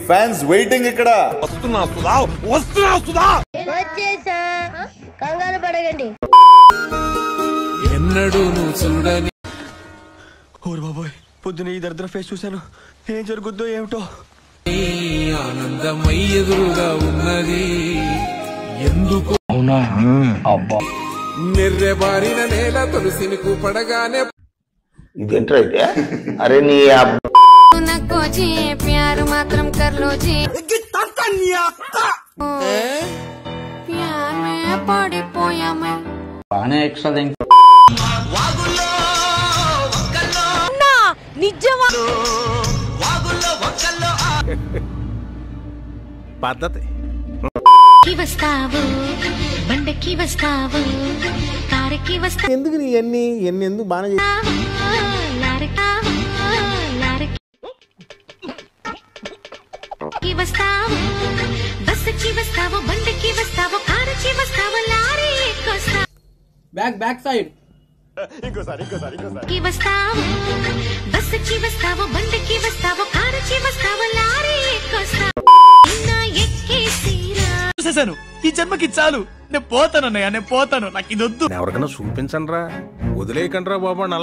Fans waiting ఇక్కడ. వచ్చేసా, కంగారు పడకండి. ఎన్నడూ నువ్వు చూడని ఓరు బాబోయ్, పొద్దున ఈ దరిద్ర ఫేస్ చూశాను. ఏం జరుగుద్దో ఏమిటో. ఆనందమై ఎదురుగా ఉన్నది ఎందుకు? అవునా అబ్బా. నెర్రెబారిన నేల తులసిని కూపడగానే ఇదేంట్రా అయితే? అరే నీ ప్యారు మాత్రం కర్లో పడిపోయామే. బానే ఎక్స్ట్రా నిజమా? పద్ధతి. వస్తావు బండకి వస్తావు, కారకి వస్తావు, ఎందుకు నీ ఎన్ని ఎందుకు బాగా వస్తావు, బస్సుకి వస్తావు, బండకి వస్తావు, కారకి వస్తావు, లారీ వస్తావు. బ్యాక్ సైడ్ వస్తావు, బస్సుకి వస్తావు, బండకి వస్తావు, కారకి వస్తావు, లారీ వస్తావు. చూసేసాను, ఈ జన్మకి చాలు. నేను పోతాను అన్నయ్య, నేను పోతాను. నాకు ఇది వద్దు. ఎవరికైనా చూపించండి రా, వదిలేయకండి రా బాబు అలా.